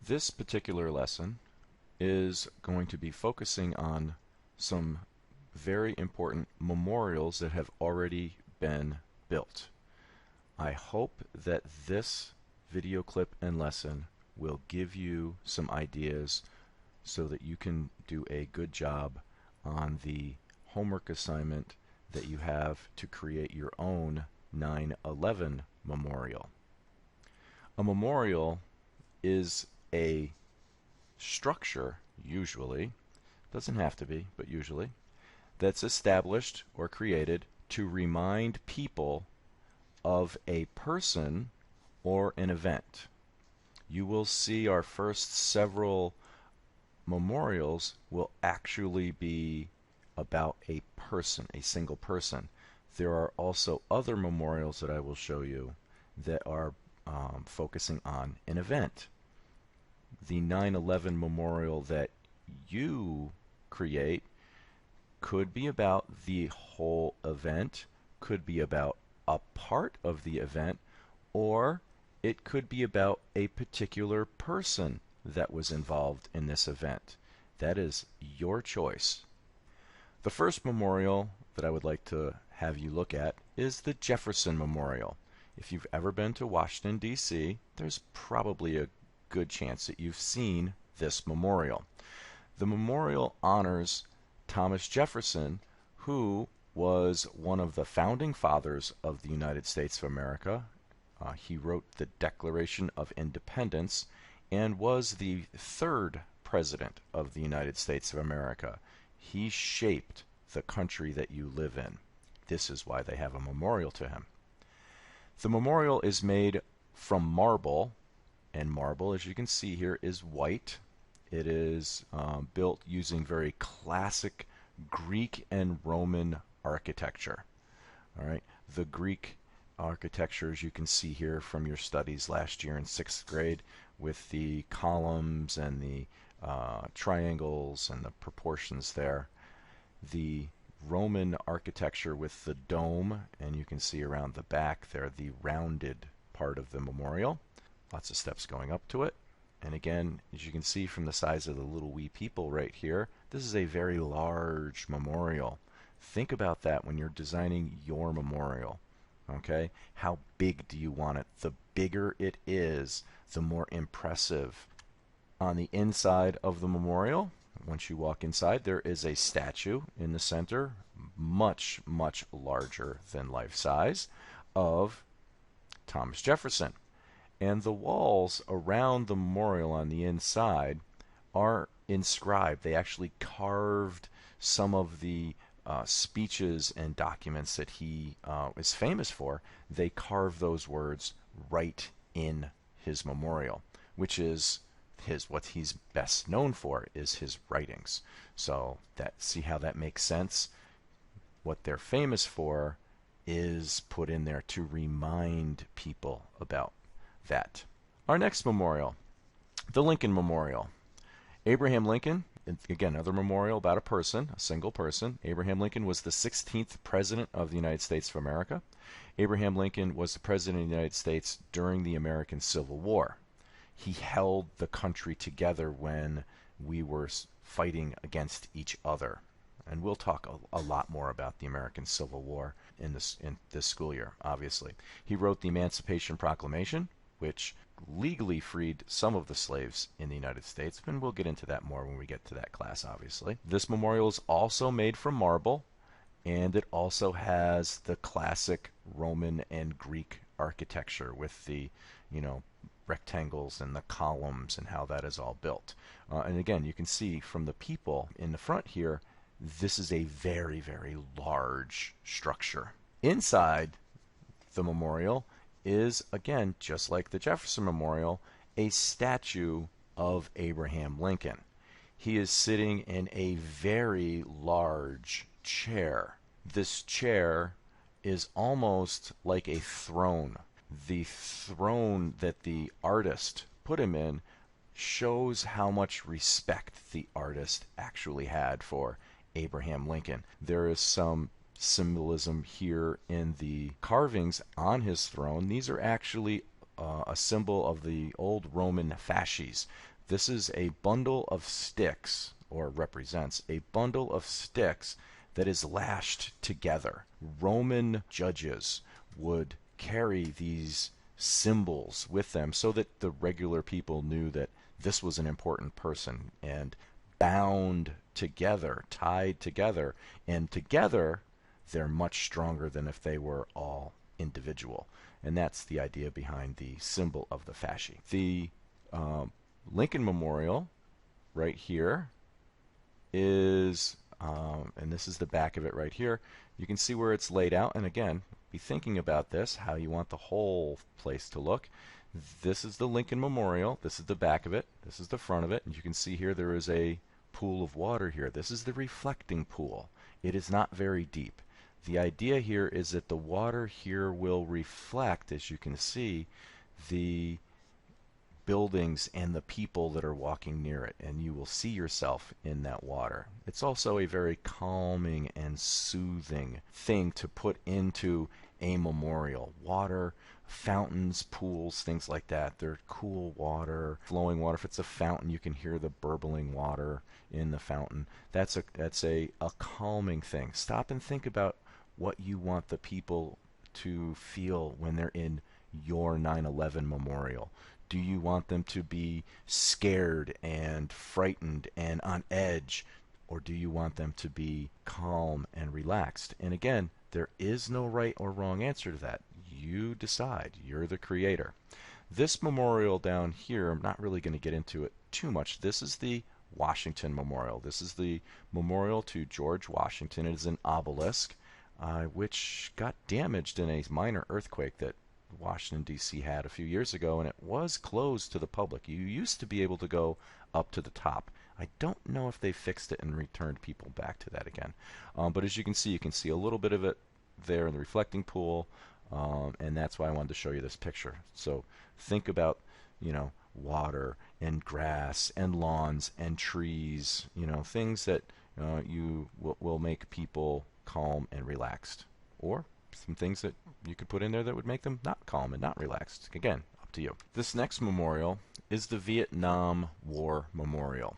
This particular lesson is going to be focusing on some very important memorials that have already been built. I hope that this video clip and lesson will give you some ideas so that you can do a good job on the homework assignment that you have to create your own 9/11 memorial. A memorial is a structure, usually, doesn't have to be, but usually, that's established or created to remind people of a person or an event. You will see our first several memorials will actually be about a person, a single person. There are also other memorials that I will show you that are focusing on an event. The 9/11 memorial that you create could be about the whole event, could be about a part of the event, or it could be about a particular person that was involved in this event. That is your choice. The first memorial that I would like to have you look at is the Jefferson Memorial. If you've ever been to Washington, D.C., there's probably a good chance that you've seen this memorial. The memorial honors Thomas Jefferson, who was one of the founding fathers of the United States of America. He wrote the Declaration of Independence and was the third president of the United States of America. He shaped the country that you live in. This is why they have a memorial to him. The memorial is made from marble, and marble, as you can see here, is white. It is built using very classic Greek and Roman architecture. All right, the Greek architecture, as you can see here from your studies last year in 6th grade, with the columns and the triangles and the proportions there. The Roman architecture with the dome, and you can see around the back there the rounded part of the memorial. Lots of steps going up to it. And again, as you can see from the size of the little wee people right here, this is a very large memorial. Think about that when you're designing your memorial. Okay? How big do you want it? The bigger it is, the more impressive. On the inside of the memorial, once you walk inside, there is a statue in the center, much, much larger than life size, of Thomas Jefferson. And the walls around the memorial on the inside are inscribed. They actually carved some of the speeches and documents that he is famous for. They carved those words right in his memorial, which is what he's best known for is his writings. So see how that makes sense? What they're famous for is put in there to remind people about that. Our next memorial, the Lincoln Memorial. Abraham Lincoln, again, another memorial about a person, a single person. Abraham Lincoln was the 16th President of the United States of America. Abraham Lincoln was the President of the United States during the American Civil War. He held the country together when we were fighting against each other. And we'll talk a lot more about the American Civil War in this school year, obviously. He wrote the Emancipation Proclamation, which legally freed some of the slaves in the United States, and we'll get into that more when we get to that class, obviously. This memorial is also made from marble, and it also has the classic Roman and Greek architecture with the, rectangles and the columns and how that is all built. And again, you can see from the people in the front here, this is a very, very large structure. Inside the memorial is, again, just like the Jefferson Memorial, a statue of Abraham Lincoln. He is sitting in a very large chair. This chair is almost like a throne. The throne that the artist put him in shows how much respect the artist actually had for Abraham Lincoln. There is some symbolism here in the carvings on his throne. These are actually a symbol of the old Roman fasces. This is a bundle of sticks, or represents a bundle of sticks that is lashed together. Roman judges would carry these symbols with them so that the regular people knew that this was an important person, and bound together, tied together, and together they're much stronger than if they were all individual. And that's the idea behind the symbol of the fasci. The Lincoln Memorial right here is, and this is the back of it right here. You can see where it's laid out, and again, be thinking about this, how you want the whole place to look. This is the Lincoln Memorial. This is the back of it. This is the front of it. And you can see here there is a pool of water here. This is the reflecting pool. It is not very deep. The idea here is that the water here will reflect, as you can see, the buildings and the people that are walking near it, and you will see yourself in that water. It's also a very calming and soothing thing to put into a memorial. Water, fountains, pools, things like that. They're cool water, flowing water. If it's a fountain, you can hear the burbling water in the fountain. That's a calming thing. Stop and think about what you want the people to feel when they're in your 9/11 memorial. Do you want them to be scared and frightened and on edge, or do you want them to be calm and relaxed? And again, there is no right or wrong answer to that. You decide. You're the creator. This memorial down here, I'm not really going to get into it too much. This is the Washington Memorial. This is the memorial to George Washington. It is an obelisk, which got damaged in a minor earthquake that Washington, D.C. had a few years ago, and it was closed to the public. You used to be able to go up to the top. I don't know if they fixed it and returned people back to that again. But as you can see a little bit of it there in the reflecting pool, and that's why I wanted to show you this picture. So think about, water and grass and lawns and trees, things that you will make people calm and relaxed, or some things that you could put in there that would make them not calm and not relaxed. Again, up to you. This next memorial is the Vietnam War Memorial.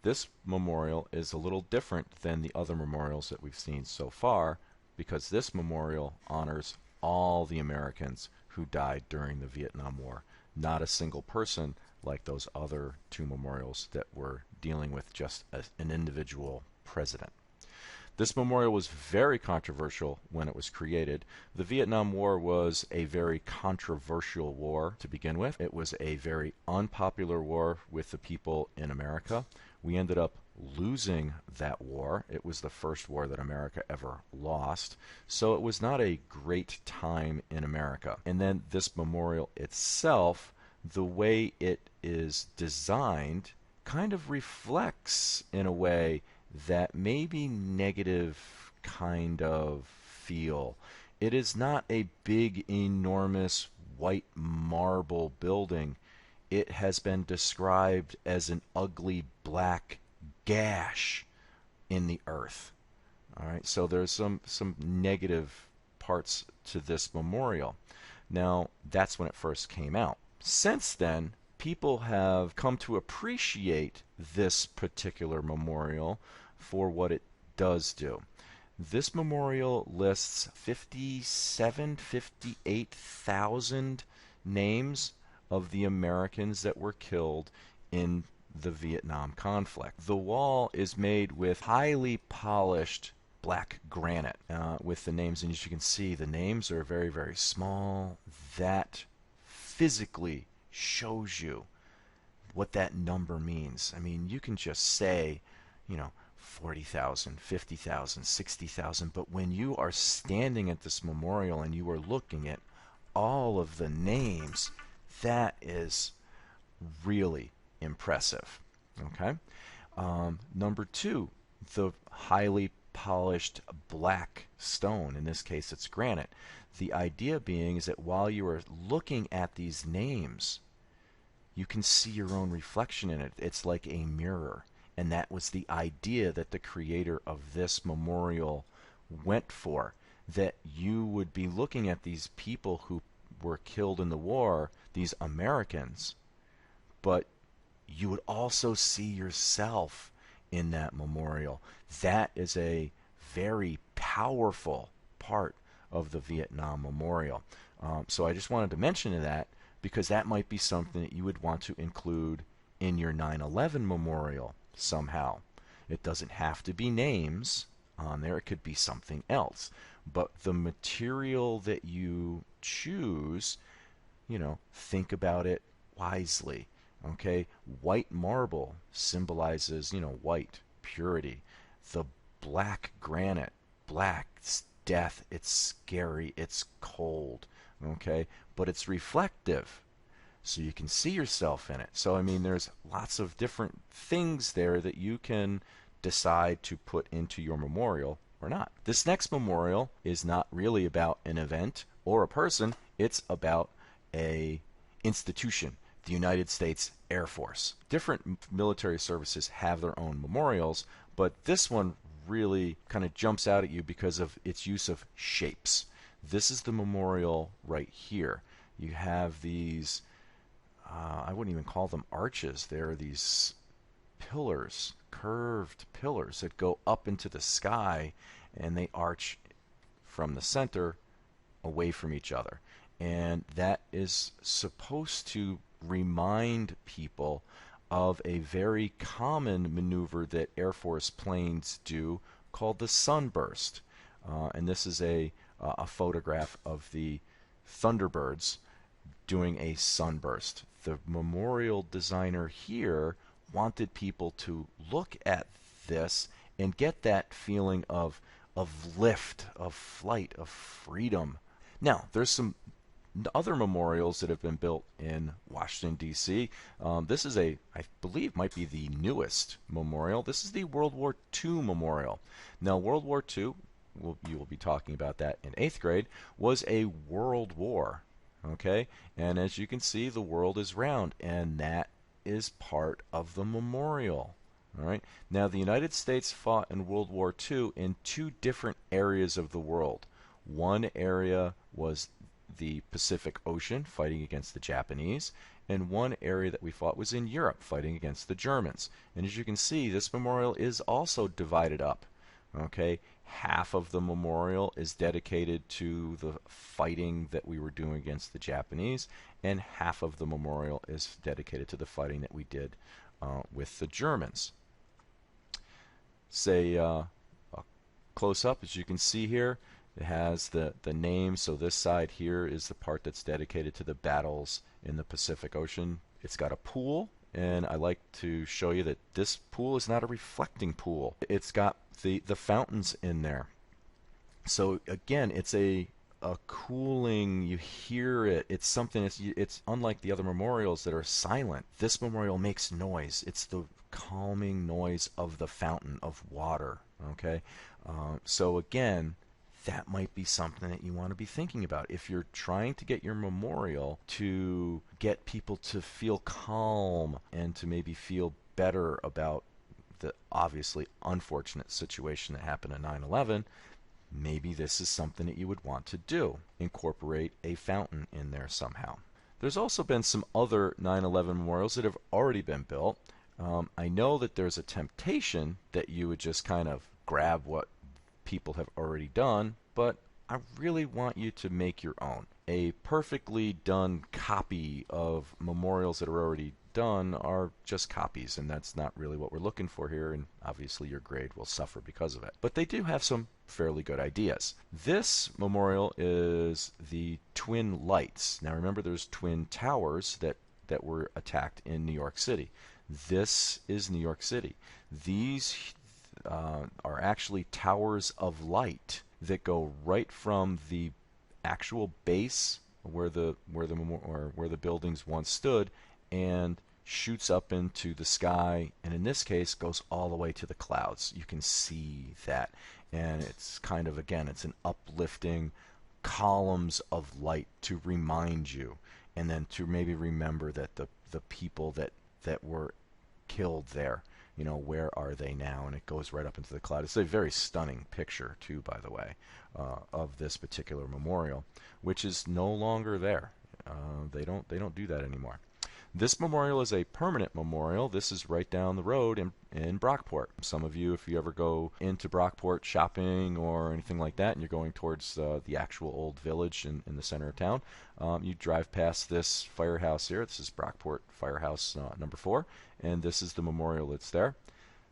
This memorial is a little different than the other memorials that we've seen so far, because this memorial honors all the Americans who died during the Vietnam War, not a single person like those other two memorials that were dealing with just an individual president. This memorial was very controversial when it was created. The Vietnam War was a very controversial war to begin with. It was a very unpopular war with the people in America. We ended up losing that war. It was the first war that America ever lost. So it was not a great time in America. And then this memorial itself, the way it is designed, kind of reflects in a way that maybe negative kind of feel. It is not a big, enormous white marble building. It has been described as an ugly black gash in the earth. All right, so there's some negative parts to this memorial. Now, that's when it first came out. Since then, people have come to appreciate this particular memorial for what it does do. This memorial lists 58,000 names of the Americans that were killed in the Vietnam conflict. The wall is made with highly polished black granite with the names, and as you can see, the names are very, very small. That physically shows you what that number means. I mean, you can just say, 40,000, 50,000, 60,000, but when you are standing at this memorial and you are looking at all of the names, that is really impressive. Okay. Number two, the highly polished black stone. In this case, it's granite. The idea being is that while you are looking at these names, you can see your own reflection in it. It's like a mirror. And that was the idea that the creator of this memorial went for, that you would be looking at these people who were killed in the war, these Americans, but you would also see yourself in that memorial. That is a very powerful part of the Vietnam Memorial. So I just wanted to mention that because that might be something that you would want to include in your 9/11 memorial somehow. It doesn't have to be names on there, it could be something else. But the material that you choose, think about it wisely. Okay, white marble symbolizes, white, purity. The black granite, black, it's death, it's scary, it's cold. Okay, but it's reflective, so you can see yourself in it. So, I mean, there's lots of different things there that you can decide to put into your memorial or not. This next memorial is not really about an event or a person, it's about a institution, the United States Air Force. Different military services have their own memorials, but this one really kind of jumps out at you because of its use of shapes. This is the memorial right here. You have these, I wouldn't even call them arches. They're these pillars, curved pillars that go up into the sky, and they arch from the center away from each other. And that is supposed to remind people of a very common maneuver that Air Force planes do called the sunburst. And this is a photograph of the Thunderbirds doing a sunburst. The memorial designer here wanted people to look at this and get that feeling of lift, of flight, of freedom. Now, there's some other memorials that have been built in Washington, D.C. This is I believe, might be the newest memorial. This is the World War II memorial. Now, World War II, you will be talking about that in 8th grade, was a world war. Okay? And as you can see, the world is round, and that is part of the memorial. All right? Now, the United States fought in World War II in two different areas of the world. One area was the Pacific Ocean, fighting against the Japanese, and one area that we fought was in Europe, fighting against the Germans. And as you can see, this memorial is also divided up. Okay, half of the memorial is dedicated to the fighting that we were doing against the Japanese, and half of the memorial is dedicated to the fighting that we did with the Germans. Say a close up, as you can see here, it has the name. So this side here is the part that's dedicated to the battles in the Pacific Ocean. It's got a pool, and I like to show you that this pool is not a reflecting pool. It's got the fountains in there. So again, it's a cooling, you hear it. It's something it's unlike the other memorials that are silent. This memorial makes noise. It's the calming noise of the fountain of water. Okay, so again, that might be something that you want to be thinking about. If you're trying to get your memorial to get people to feel calm and to maybe feel better about the obviously unfortunate situation that happened in 9/11, maybe this is something that you would want to do. Incorporate a fountain in there somehow. There's also been some other 9/11 memorials that have already been built. I know that there's a temptation that you would just kind of grab what people have already done, but I really want you to make your own. A perfectly done copy of memorials that are already done are just copies, and that's not really what we're looking for here, and obviously your grade will suffer because of it. But they do have some fairly good ideas. This memorial is the Twin Lights. Now remember, there's twin towers that were attacked in New York City. This is New York City. These are actually towers of light that go right from the actual base where the buildings once stood and shoots up into the sky, and in this case goes all the way to the clouds. You can see that, and it's kind of, again, it's an uplifting columns of light to remind you, and then to maybe remember that the people that were killed there you know, where are they now? And it goes right up into the cloud. It's a very stunning picture too, by the way, of this particular memorial, which is no longer there. They don't do that anymore. This memorial is a permanent memorial. This is right down the road in Brockport. Some of you, if you ever go into Brockport shopping or anything like that, and you're going towards the actual old village in the center of town, you drive past this firehouse here. This is Brockport Firehouse number 4, and this is the memorial that's there.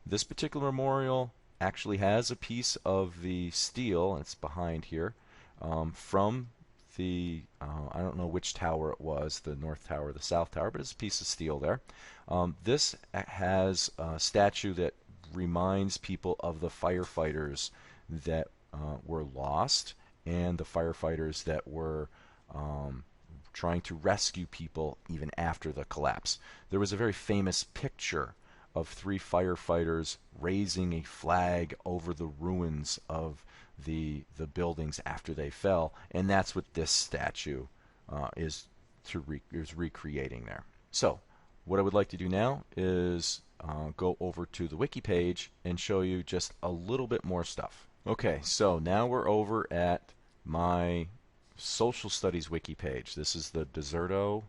This particular memorial actually has a piece of the steel, and it's behind here, from the I don't know which tower it was, the North Tower or the South Tower, but it's a piece of steel there. This has a statue that reminds people of the firefighters that were lost and the firefighters that were trying to rescue people even after the collapse. There was a very famous picture of 3 firefighters raising a flag over the ruins of the buildings after they fell, and that's what this statue is recreating there. So what I would like to do now is go over to the wiki page and show you just a little bit more stuff. Okay, so now we're over at my social studies wiki page. This is the Deserto,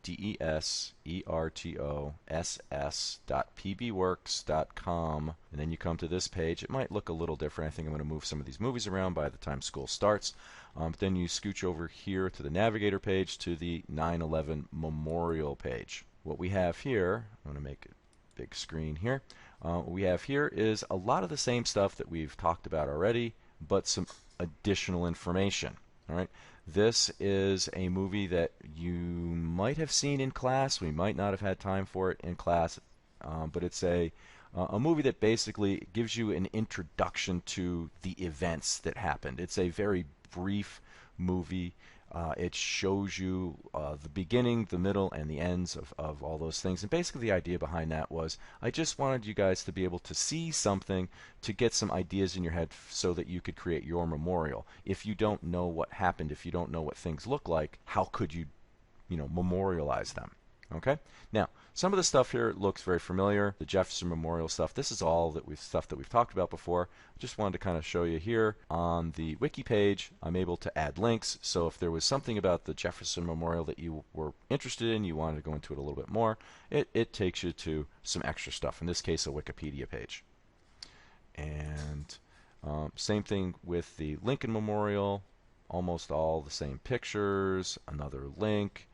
desertoss.pbworks.com, and then you come to this page. It might look a little different. I think I'm going to move some of these movies around by the time school starts. But then you scooch over here to the navigator page to the 9/11 memorial page. What we have here, I'm going to make a big screen here. What we have here is a lot of the same stuff that we've talked about already, but some additional information. All right. This is a movie that you might have seen in class. We might not have had time for it in class, but it's a movie that basically gives you an introduction to the events that happened. It's a very brief movie. It shows you the beginning, the middle, and the ends of all those things. And basically the idea behind that was I just wanted you guys to be able to see something to get some ideas in your head so that you could create your memorial. If you don't know what happened, if you don't know what things look like, how could you, memorialize them? Okay? Now, some of the stuff here looks very familiar. The Jefferson Memorial stuff, this is all stuff that we've talked about before. I just wanted to kind of show you here on the wiki page. I'm able to add links, so if there was something about the Jefferson Memorial that you were interested in, you wanted to go into it a little bit more, it takes you to some extra stuff. In this case, a Wikipedia page. And same thing with the Lincoln Memorial. Almost all the same pictures. Another link.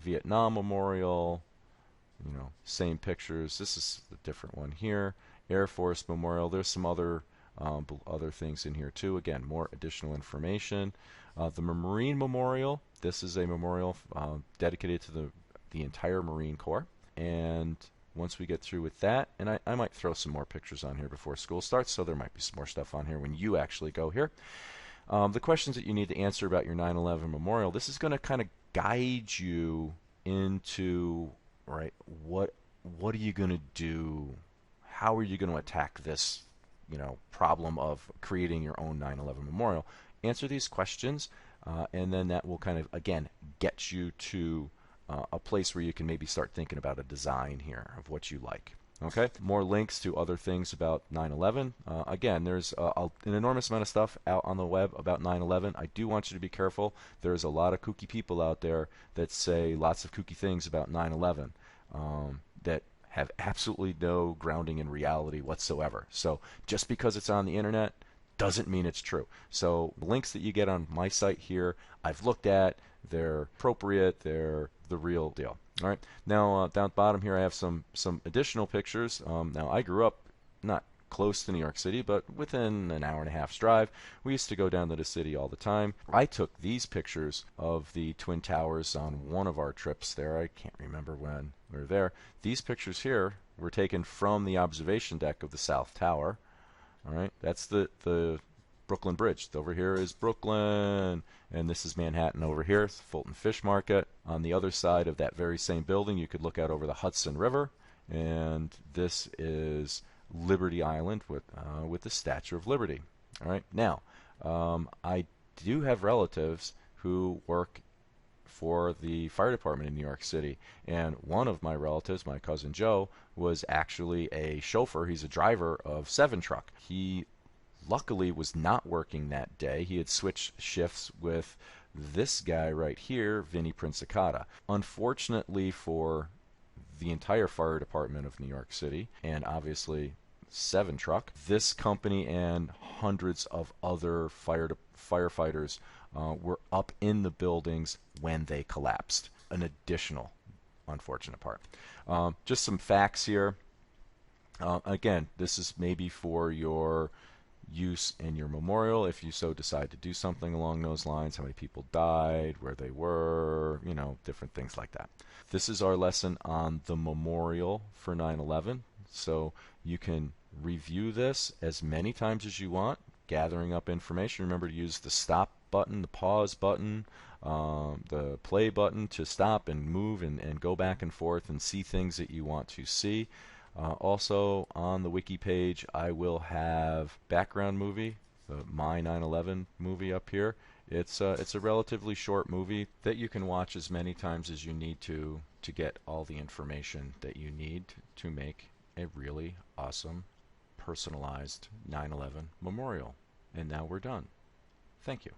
Vietnam Memorial, same pictures. This is a different one here. Air Force Memorial. There's some other things in here too. Again, more additional information. The Marine Memorial. This is a memorial dedicated to the entire Marine Corps. And once we get through with that, and I might throw some more pictures on here before school starts, so there might be some more stuff on here when you actually go here. The questions that you need to answer about your 9/11 memorial. This is going to kind of guide you into, right, what are you going to do? How are you going to attack this, problem of creating your own 9/11 memorial? Answer these questions, and then that will kind of, again, get you to a place where you can maybe start thinking about a design here of what you like. Okay, more links to other things about 9/11. Again, there's an enormous amount of stuff out on the web about 9/11. I do want you to be careful. There's a lot of kooky people out there that say lots of kooky things about 9/11 that have absolutely no grounding in reality whatsoever. So just because it's on the internet doesn't mean it's true. So the links that you get on my site here, I've looked at. They're appropriate. They're the real deal. All right. Now down at the bottom here, I have some additional pictures. Now I grew up not close to New York City, but within an hour and a half's drive. We used to go down to the city all the time. I took these pictures of the Twin Towers on one of our trips there. I can't remember when we were there. These pictures here were taken from the observation deck of the South Tower. All right. That's the Brooklyn Bridge. Over here is Brooklyn, and this is Manhattan over here, Fulton Fish Market. On the other side of that very same building, you could look out over the Hudson River, and this is Liberty Island with the Statue of Liberty. All right. Now, I do have relatives who work for the fire department in New York City. And one of my relatives, my cousin Joe, was actually a chauffeur. He's a driver of 7 truck. He luckily was not working that day. He had switched shifts with this guy right here, Vinny Princicata. Unfortunately for the entire fire department of New York City, and obviously 7 truck, this company and hundreds of other firefighters were up in the buildings when they collapsed. An additional unfortunate part. Just some facts here. Again, this is maybe for your use in your memorial if you so decide to do something along those lines. How many people died, where they were, you know, different things like that. This is our lesson on the memorial for 9/11. So you can review this as many times as you want, gathering up information. Remember to use the stop button, the pause button, the play button to stop and move and go back and forth and see things that you want to see. Also on the wiki page I will have background movie, the My 9/11 movie up here. It's a relatively short movie that you can watch as many times as you need to get all the information that you need to make a really awesome personalized 9/11 memorial. And now we're done. Thank you.